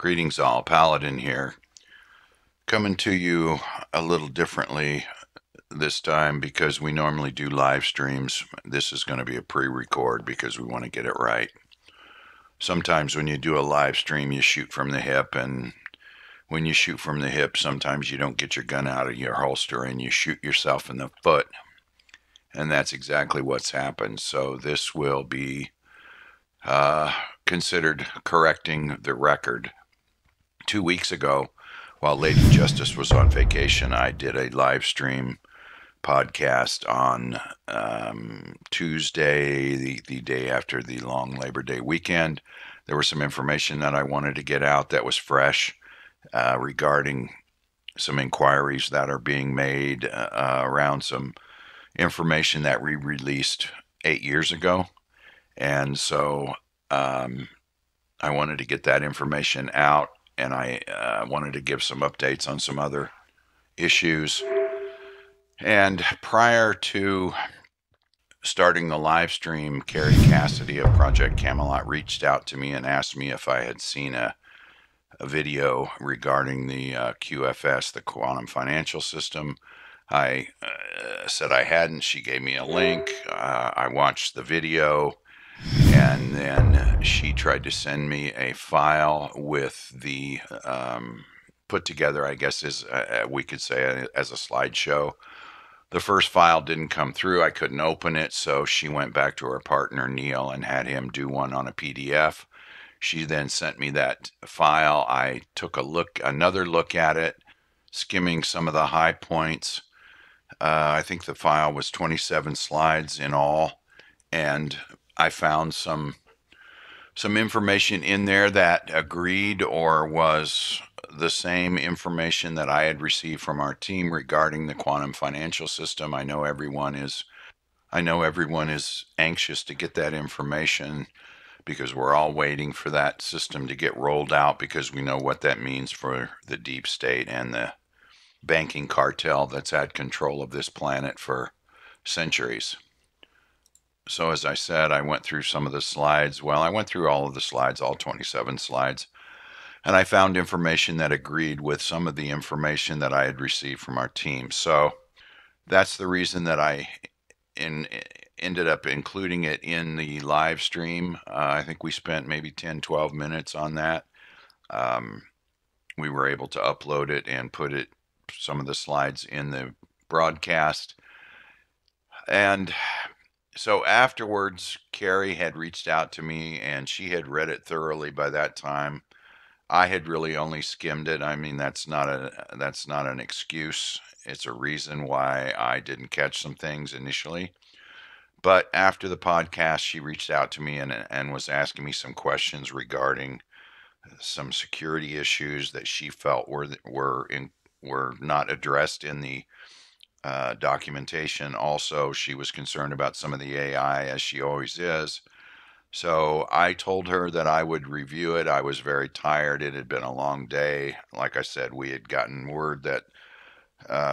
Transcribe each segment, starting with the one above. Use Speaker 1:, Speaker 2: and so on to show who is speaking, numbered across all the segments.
Speaker 1: Greetings all, Paladin here, coming to you a little differently this time because we normally do live streams. This is going to be a pre-record because we want to get it right. Sometimes when you do a live stream, you shoot from the hip, and when you shoot from the hip, sometimes you don't get your gun out of your holster and you shoot yourself in the foot. And that's exactly what's happened. So this will be considered correcting the record. 2 weeks ago, while Lady Justice was on vacation, I did a live stream podcast on Tuesday, the day after the long Labor Day weekend. There was some information that I wanted to get out that was fresh regarding some inquiries that are being made around some information that we released 8 years ago. And so I wanted to get that information out, and I wanted to give some updates on some other issues. And prior to starting the live stream, Carrie Cassidy of Project Camelot reached out to me and asked me if I had seen a video regarding the QFS, the Quantum Financial System. I said I hadn't. She gave me a link. I watched the video. And then she tried to send me a file with the put together, I guess, as we could say, as a slideshow. The first file didn't come through. I couldn't open it, so she went back to her partner, Neil, and had him do one on a PDF. She then sent me that file. I took another look at it, skimming some of the high points. I think the file was 27 slides in all, and I found some information in there that agreed or was the same information that I had received from our team regarding the quantum financial system. I know everyone is anxious to get that information because we're all waiting for that system to get rolled out, because we know what that means for the deep state and the banking cartel that's had control of this planet for centuries. So as I said, I went through some of the slides. Well, I went through all of the slides, all 27 slides, and I found information that agreed with some of the information that I had received from our team. So that's the reason that I ended up including it in the live stream. I think we spent maybe 10, 12 minutes on that. We were able to upload it and put some of the slides in the broadcast. And so afterwards, Carrie had reached out to me, and she had read it thoroughly by that time. I had really only skimmed it. I mean, that's not an excuse. It's a reason why I didn't catch some things initially. But after the podcast, she reached out to me and was asking me some questions regarding some security issues that she felt were not addressed in the documentation. Also, she was concerned about some of the AI, as she always is. So I told her that I would review it. I was very tired. It had been a long day. Like I said, we had gotten word that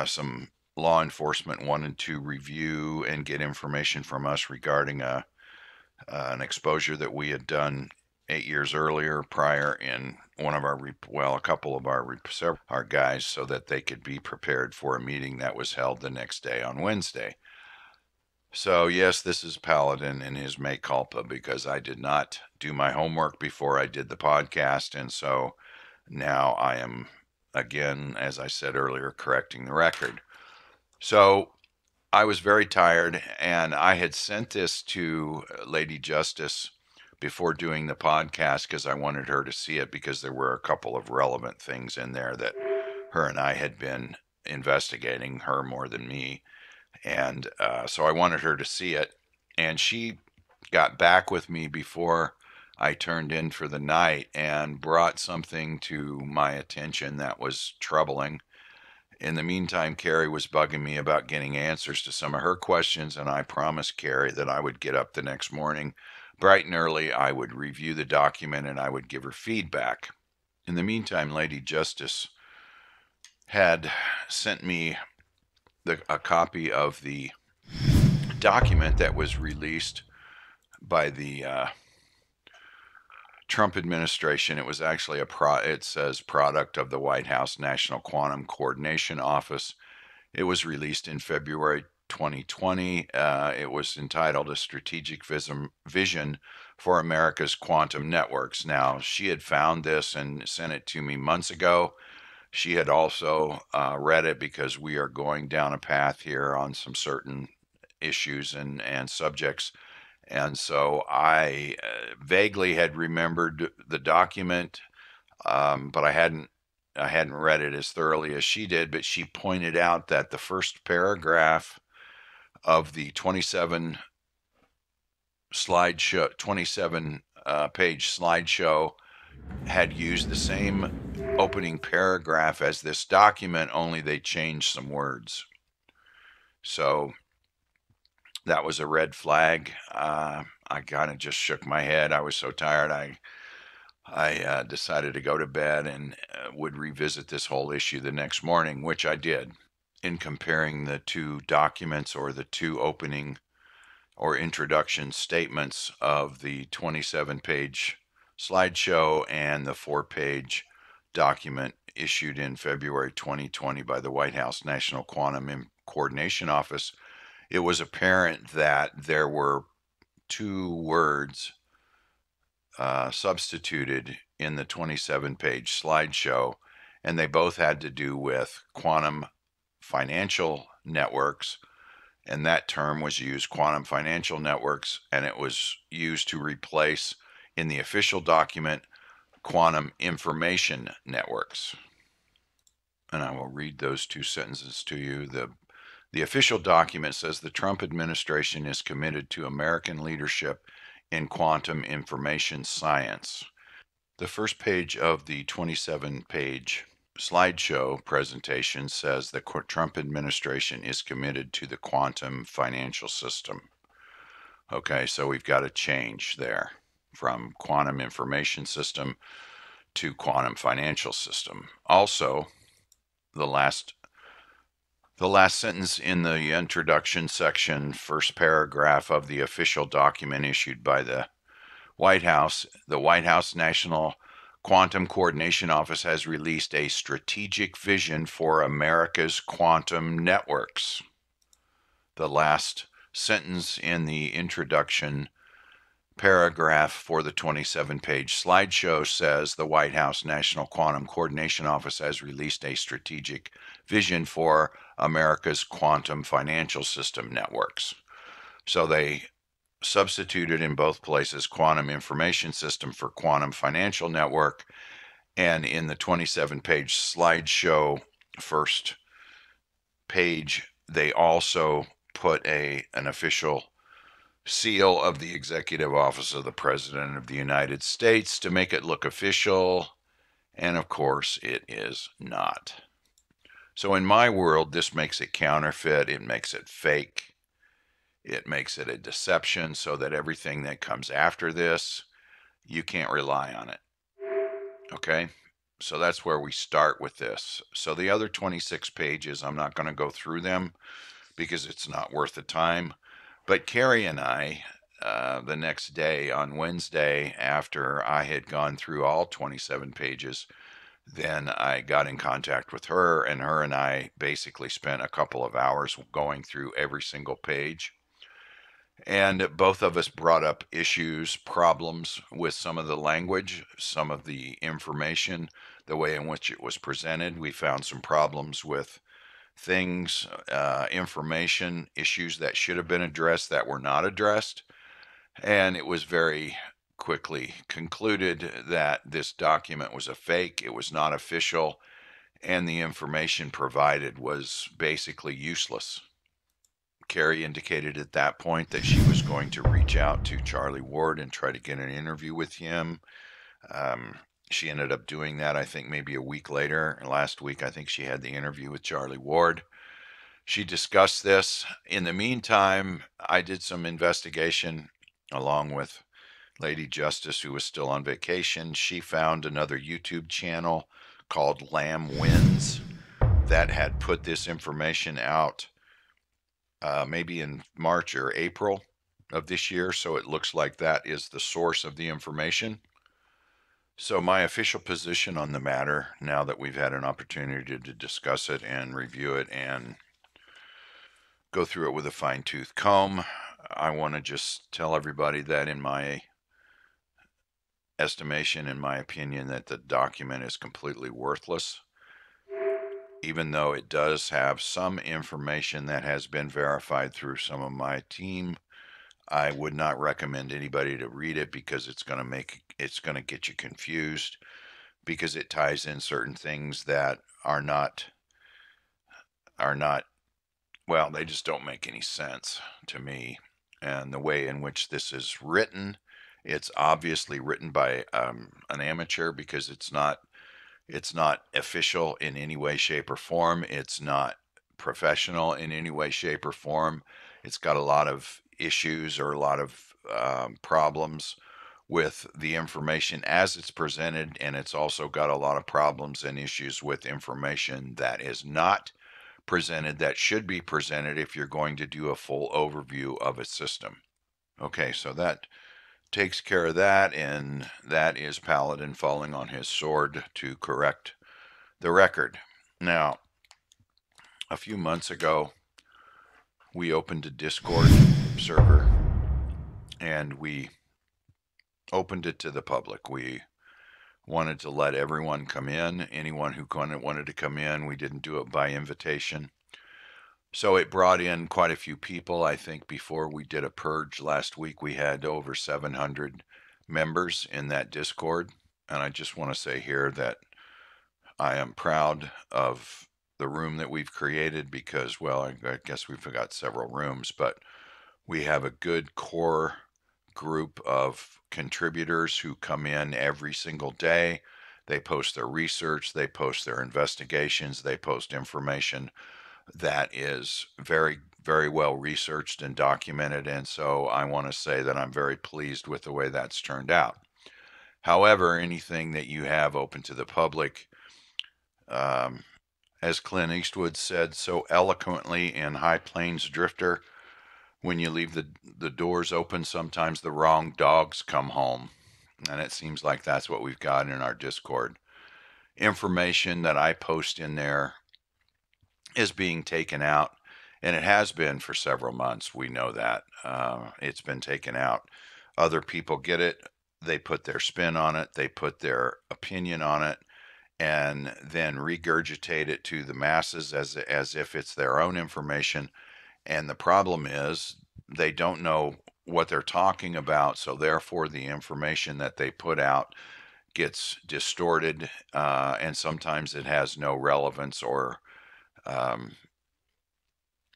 Speaker 1: some law enforcement wanted to review and get information from us regarding an exposure that we had done 8 years earlier prior in one of a couple of our guys, so that they could be prepared for a meeting that was held the next day on Wednesday. So yes, this is Paladin and his mea culpa, because I did not do my homework before I did the podcast, and so now I am, again, as I said earlier, correcting the record. So I was very tired, and I had sent this to Lady Justice before doing the podcast because I wanted her to see it, because there were a couple of relevant things in there that her and I had been investigating, her more than me. And so I wanted her to see it. And she got back with me before I turned in for the night and brought something to my attention that was troubling. In the meantime, Carrie was bugging me about getting answers to some of her questions, and I promised Carrie that I would get up the next morning bright and early. I would review the document and I would give her feedback. In the meantime, Lady Justice had sent me a copy of the document that was released by the Trump administration. It was actually it says product of the White House National Quantum Coordination Office. It was released in February 2020. It was entitled A Strategic Vision for America's Quantum Networks. Now, she had found this and sent it to me months ago. She had also read it because we are going down a path here on some certain issues and subjects. And so I vaguely had remembered the document, but I hadn't read it as thoroughly as she did. But she pointed out that the first paragraph of the 27 slideshow, 27 page slideshow had used the same opening paragraph as this document, only they changed some words. So that was a red flag. I kind of just shook my head. I was so tired. I decided to go to bed and would revisit this whole issue the next morning, which I did. In comparing the two documents, or the two opening or introduction statements of the 27-page slideshow and the 4-page document issued in February 2020 by the White House National Quantum Coordination Office, it was apparent that there were two words substituted in the 27-page slideshow, and they both had to do with quantum financial networks. And that term was used, quantum financial networks, and it was used to replace, in the official document, quantum information networks. And I will read those two sentences to you. The official document says the Trump administration is committed to American leadership in quantum information science. The first page of the 27-page slideshow presentation says the Trump administration is committed to the quantum financial system. Okay, so we've got a change there from quantum information system to quantum financial system. Also, the last sentence in the introduction section, first paragraph of the official document issued by the White House National Quantum Coordination Office has released a strategic vision for America's quantum networks. The last sentence in the introduction paragraph for the 27-page slideshow says the White House National Quantum Coordination Office has released a strategic vision for America's quantum financial system networks. So they substituted in both places quantum information system for quantum financial network. And in the 27-page slideshow first page, they also put an official seal of the Executive Office of the President of the United States to make it look official. And of course, it is not. So in my world, this makes it counterfeit. It makes it fake. It makes it a deception, so that everything that comes after this, you can't rely on it. Okay? So that's where we start with this. So the other 26 pages, I'm not going to go through them because it's not worth the time. But Carrie and I, the next day on Wednesday, after I had gone through all 27 pages, then I got in contact with her, and her and I basically spent a couple of hours going through every single page. And both of us brought up issues, problems with some of the language, some of the information, the way in which it was presented. We found some problems with things, information, issues that should have been addressed that were not addressed. And it was very quickly concluded that this document was a fake, it was not official, and the information provided was basically useless. Carrie indicated at that point that she was going to reach out to Charlie Ward and try to get an interview with him. She ended up doing that, I think, maybe a week later. Last week, I think she had the interview with Charlie Ward. She discussed this. In the meantime, I did some investigation along with Lady Justice, who was still on vacation. She found another YouTube channel called Lamb Wins that had put this information out maybe in March or April of this year. So it looks like that is the source of the information. So, my official position on the matter, now that we've had an opportunity to discuss it and review it and go through it with a fine tooth comb, I want to just tell everybody that, in my estimation, in my opinion, that the document is completely worthless, even though it does have some information that has been verified through some of my team. I would not recommend anybody to read it because it's going to get you confused, because it ties in certain things that are not well, they just don't make any sense to me. And the way in which this is written, it's obviously written by an amateur, because it's not official in any way, shape, or form. It's not professional in any way, shape, or form. It's got a lot of issues, or a lot of problems with the information as it's presented, and it's also got a lot of problems and issues with information that is not presented, that should be presented if you're going to do a full overview of a system. Okay, so that takes care of that, and that is Paladin falling on his sword to correct the record. Now, a few months ago, we opened a Discord server, and we opened it to the public. We wanted to let everyone come in, anyone who wanted to come in. We didn't do it by invitation. So it brought in quite a few people. I think before we did a purge last week, we had over 700 members in that Discord. And I just want to say here that I am proud of the room that we've created, because, well, I guess we've got several rooms, but we have a good core group of contributors who come in every single day. They post their research, they post their investigations, they post information that is very, very well researched and documented. And so I want to say that I'm very pleased with the way that's turned out. However, anything that you have open to the public, um, as Clint Eastwood said so eloquently in High Plains Drifter, when you leave the doors open, sometimes the wrong dogs come home. And it seems like that's what we've got in our Discord. Information that I post in there is being taken out, and it has been for several months. We know that. It's been taken out. Other people get it, they put their spin on it, they put their opinion on it, and then regurgitate it to the masses as if it's their own information. And the problem is, they don't know what they're talking about, so therefore the information that they put out gets distorted, and sometimes it has no relevance, or um,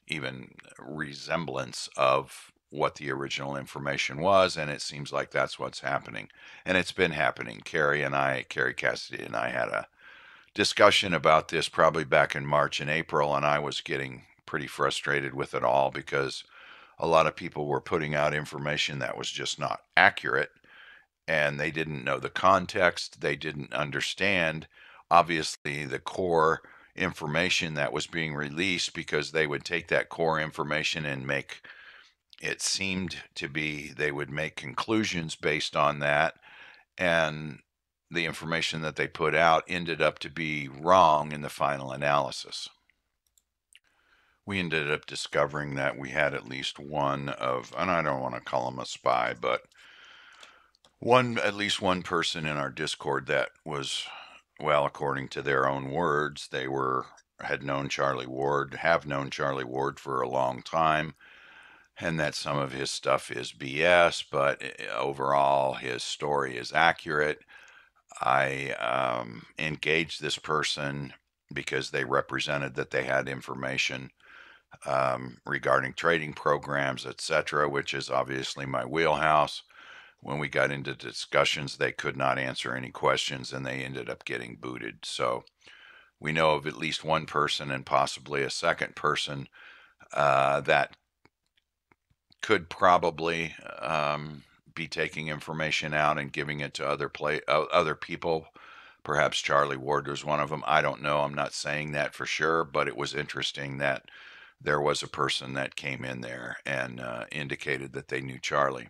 Speaker 1: even resemblance of what the original information was. And it seems like that's what's happening, and it's been happening. Carrie Cassidy and I had a discussion about this probably back in March and April, and I was getting pretty frustrated with it all, because a lot of people were putting out information that was just not accurate, and they didn't know the context. They didn't understand, obviously, the core information that was being released, because they would take that core information and it seemed to be, they would make conclusions based on that, and the information that they put out ended up to be wrong in the final analysis. We ended up discovering that we had at least one of, and I don't want to call him a spy, but at least one person in our Discord that was, well, according to their own words, have known Charlie Ward for a long time, and that some of his stuff is BS, but overall his story is accurate. I engaged this person because they represented that they had information regarding trading programs, etc., which is obviously my wheelhouse. When we got into discussions, they could not answer any questions, and they ended up getting booted. So we know of at least one person, and possibly a second person, that could probably be taking information out and giving it to other people. Perhaps Charlie Ward was one of them. I don't know. I'm not saying that for sure, but it was interesting that there was a person that came in there and indicated that they knew Charlie.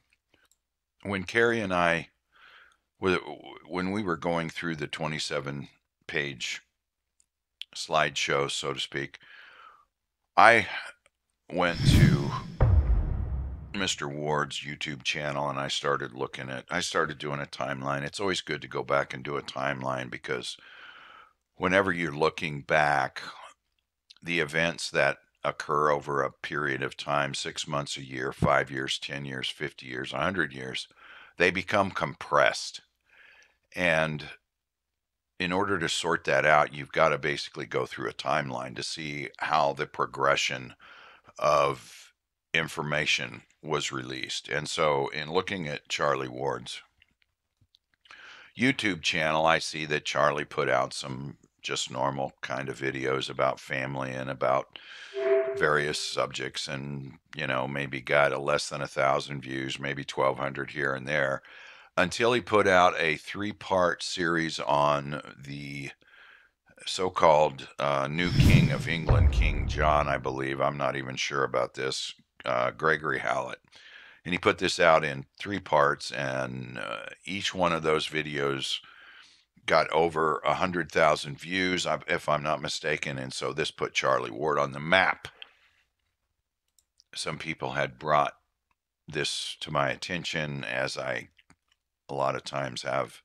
Speaker 1: When Carrie and I When we were going through the 27-page slideshow, so to speak, I went to Mr. Ward's YouTube channel and I started doing a timeline. It's always good to go back and do a timeline because whenever you're looking back, the events that occur over a period of time, 6 months, a year, 5 years, 10 years, 50 years, 100 years, they become compressed. And in order to sort that out, you've got to basically go through a timeline to see how the progression of information was released. And so, in looking at Charlie Ward's YouTube channel, I see that Charlie put out some just normal kind of videos about family and about various subjects, and maybe got a less than 1,000 views, maybe 1,200 here and there, until he put out a three-part series on the so-called new king of England, King John, I believe. I'm not even sure about this. Gregory Hallett. And he put this out in three parts, and each one of those videos got over 100,000 views, if I'm not mistaken. And so this put Charlie Ward on the map. Some people had brought this to my attention, as I a lot of times have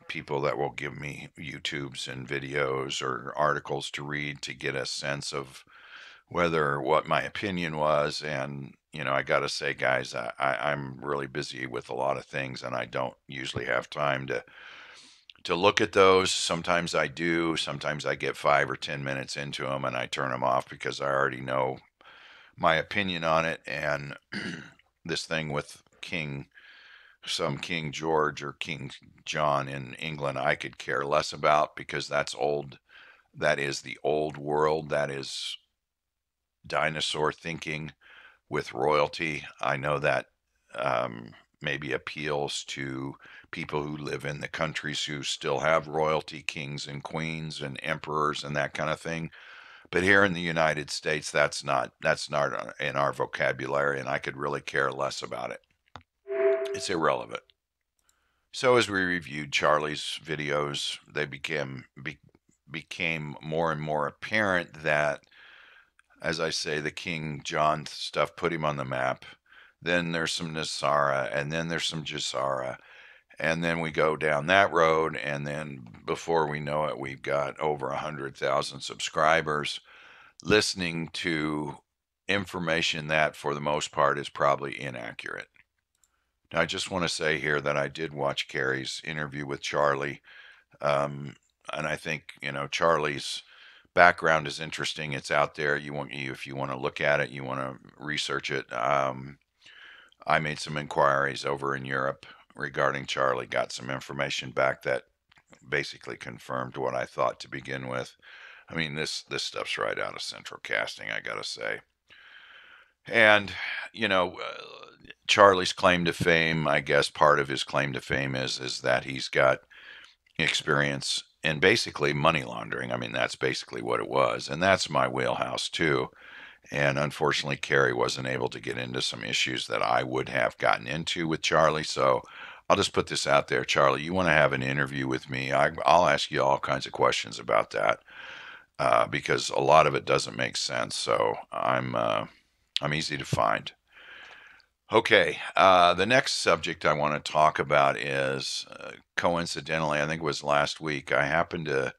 Speaker 1: people that will give me YouTubes and videos or articles to read to get a sense of what my opinion was. And I gotta say, guys, I'm really busy with a lot of things, and I don't usually have time to look at those. Sometimes I do. Sometimes I get 5 or 10 minutes into them and I turn them off because I already know my opinion on it. And this thing with some King George or King John in England, I could care less about, because that's old. That is the old world. That is dinosaur thinking with royalty. I know that maybe appeals to people who live in the countries who still have royalty, kings and queens and emperors and that kind of thing. But here in the United States, that's not in our vocabulary, and I could really care less about it. It's irrelevant. So as we reviewed Charlie's videos, they became more and more apparent that, as I say, the King John stuff put him on the map. Then there's some Nasara, and then there's some Jasara, and then we go down that road, and then before we know it, we've got over 100,000 subscribers listening to information that, for the most part, is probably inaccurate. Now, I just want to say here that I did watch Carrie's interview with Charlie, and I think Charlie's background is interesting. It's out there. If you want to look at it, you want to research it. I made some inquiries over in Europe regarding Charlie, got some information back that basically confirmed what I thought to begin with. I mean, this stuff's right out of Central Casting, I gotta say. And Charlie's claim to fame, I guess part of his claim to fame is that he's got experience in basically money laundering. I mean, that's basically what it was, and that's my wheelhouse too. And unfortunately, Carrie wasn't able to get into some issues that I would have gotten into with Charlie. So I'll just put this out there. Charlie, you want to have an interview with me? I'll ask you all kinds of questions about that, because a lot of it doesn't make sense. So I'm easy to find. Okay, the next subject I want to talk about is, coincidentally, I think it was last week, I happened to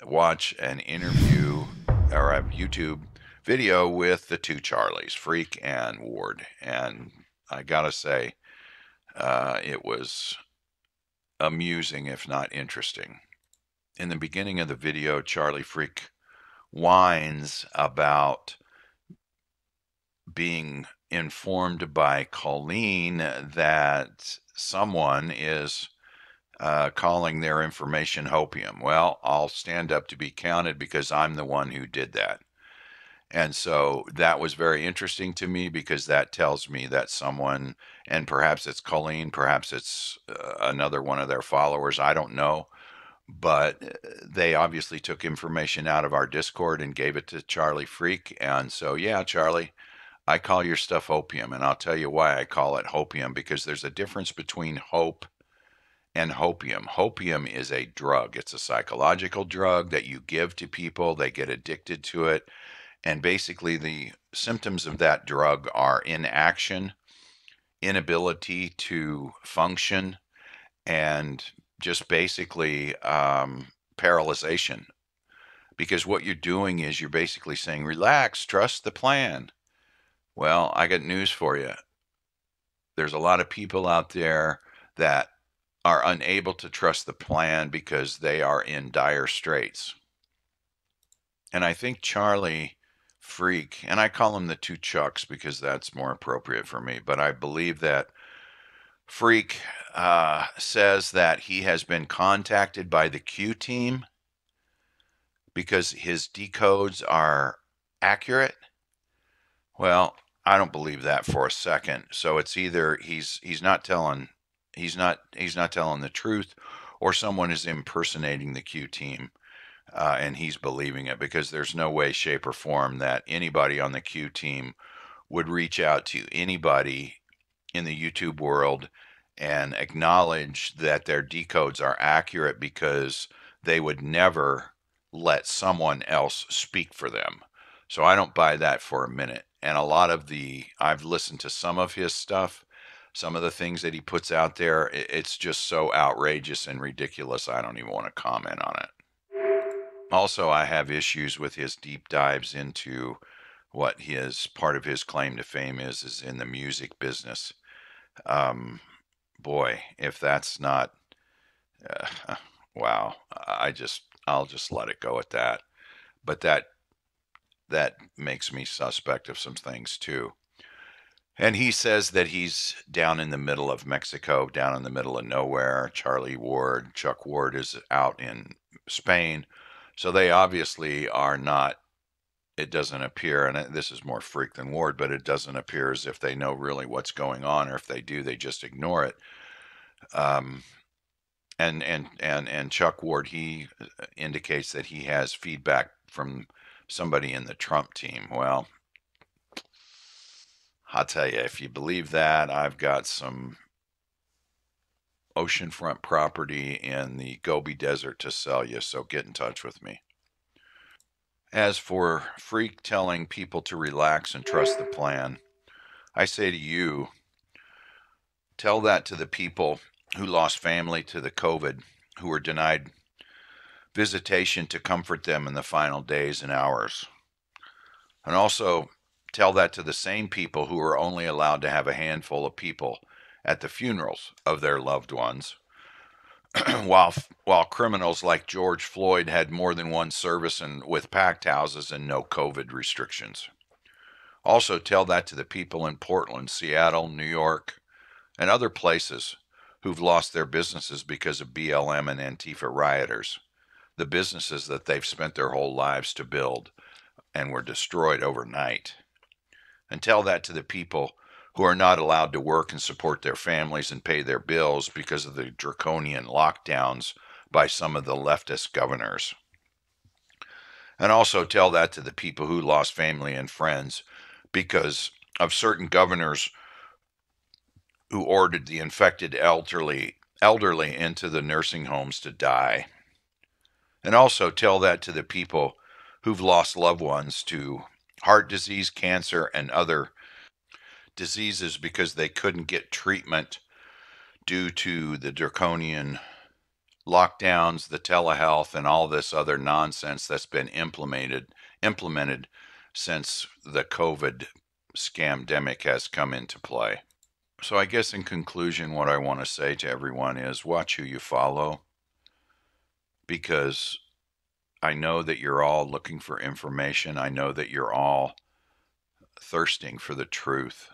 Speaker 1: watch an interview or a YouTube video with the two Charlies, Freak and Ward. And I gotta say, it was amusing, if not interesting. In the beginning of the video, Charlie Freak whines about being informed by Colleen that someone is calling their information hopium. Well, I'll stand up to be counted because I'm the one who did that. And so that was very interesting to me, because that tells me that someone, and perhaps it's Colleen, perhaps it's another one of their followers, I don't know, but they obviously took information out of our Discord and gave it to Charlie Freak. And so, yeah, Charlie, I call your stuff opium, and I'll tell you why I call it hopium, because there's a difference between hope and hopium. Hopium is a drug. It's a psychological drug that you give to people. They get addicted to it. And basically, the symptoms of that drug are inaction, inability to function, and just basically paralyzation. Because what you're doing is you're basically saying, relax, trust the plan. Well, I got news for you. There's a lot of people out there that are unable to trust the plan because they are in dire straits. And I think Charlie Freak, and I call him the two Chucks because that's more appropriate for me, but I believe that Freak says that he has been contacted by the Q team because his decodes are accurate. Well, I don't believe that for a second. So it's either he's not telling he's not telling the truth, or someone is impersonating the Q team, and he's believing it, because there's no way, shape, or form that anybody on the Q team would reach out to anybody in the YouTube world and acknowledge that their decodes are accurate, because they would never let someone else speak for them. So I don't buy that for a minute. And I've listened to some of his stuff, some of the things that he puts out there. It's just so outrageous and ridiculous. I don't even want to comment on it. Also, I have issues with his deep dives into what his part of his claim to fame is in the music business. Um, Boy, if that's not, wow, I'll just let it go at that. But that makes me suspect of some things too. And he says that he's down in the middle of Mexico, down in the middle of nowhere. Chuck Ward is out in Spain. So they obviously are not, it doesn't appear, and this is more Freak than Ward, but it doesn't appear as if they know really what's going on, or if they do, they just ignore it. Um, and Chuck Ward, he indicates that he has feedback from somebody in the Trump team. Well, I'll tell you, if you believe that, I've got some oceanfront property in the Gobi Desert to sell you, so get in touch with me. As for Freak telling people to relax and trust the plan, I say to you, tell that to the people who lost family to the COVID, who were denied visitation to comfort them in the final days and hours. And also tell that to the same people who were only allowed to have a handful of people at the funerals of their loved ones, while criminals like George Floyd had more than one service and with packed houses and no COVID restrictions. Also tell that to the people in Portland, Seattle, New York, and other places who've lost their businesses because of BLM and Antifa rioters, the businesses that they've spent their whole lives to build and were destroyed overnight. And tell that to the people who are not allowed to work and support their families and pay their bills because of the draconian lockdowns by some of the leftist governors. And also tell that to the people who lost family and friends because of certain governors who ordered the infected elderly into the nursing homes to die. And also tell that to the people who've lost loved ones to heart disease, cancer, and other diseases because they couldn't get treatment due to the draconian lockdowns, the telehealth, and all this other nonsense that's been implemented since the COVID scamdemic has come into play. So I guess in conclusion, what I want to say to everyone is watch who you follow, because I know that you're all looking for information. I know that you're all thirsting for the truth,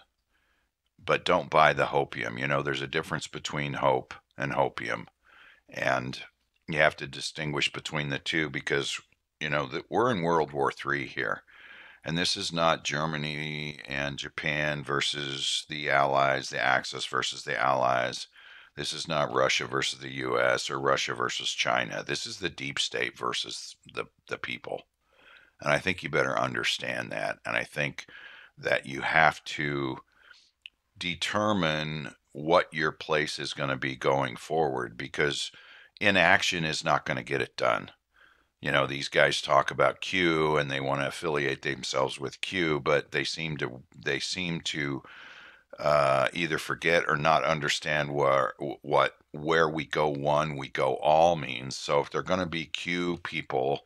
Speaker 1: but don't buy the hopium. You know, there's a difference between hope and hopium, and you have to distinguish between the two, because, you know, that we're in World War III here. And this is not Germany and Japan versus the Allies, the Axis versus the Allies. This is not Russia versus the US or Russia versus China. This is the deep state versus the people. And I think you better understand that. And I think that you have to determine what your place is going to be going forward, because inaction is not going to get it done. You know, these guys talk about Q and they want to affiliate themselves with Q, but they seem to either forget or not understand where we go one, we go all means. So if they're going to be Q people,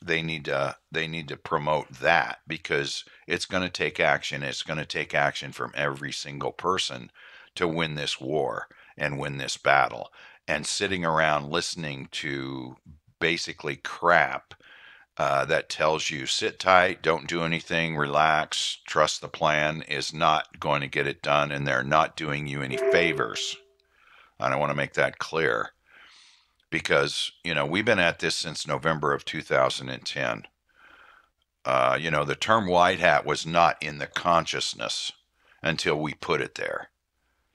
Speaker 1: they need to promote that, because it's going to take action. It's going to take action from every single person to win this war and win this battle. And sitting around listening to basically crap that tells you sit tight, don't do anything, relax, trust the plan, is not going to get it done, and they're not doing you any favors. And I want to make that clear, because, we've been at this since November of 2010. The term white hat was not in the consciousness until we put it there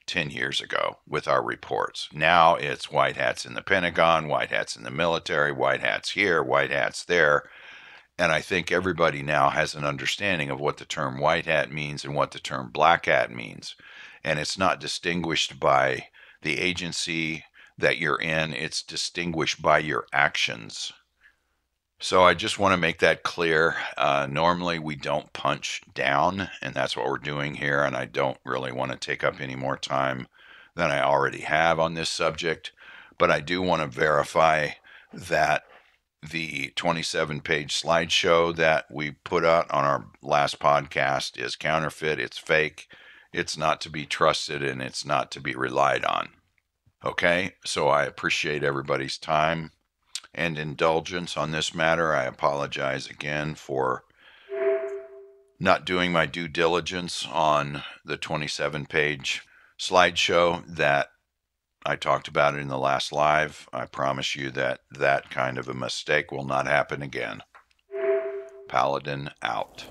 Speaker 1: 10 years ago with our reports. Now it's white hats in the Pentagon, white hats in the military, white hats here, white hats there. And I think everybody now has an understanding of what the term white hat means and what the term black hat means. And it's not distinguished by the agency that you're in, it's distinguished by your actions. So I just want to make that clear. Normally we don't punch down, and that's what we're doing here. And I don't really want to take up any more time than I already have on this subject. But I do want to verify that the 27-page slideshow that we put out on our last podcast is counterfeit, it's fake, it's not to be trusted, and it's not to be relied on. Okay, so I appreciate everybody's time and indulgence on this matter. I apologize again for not doing my due diligence on the 27-page slideshow that I talked about it in the last live. I promise you that that kind of a mistake will not happen again. Paladin out.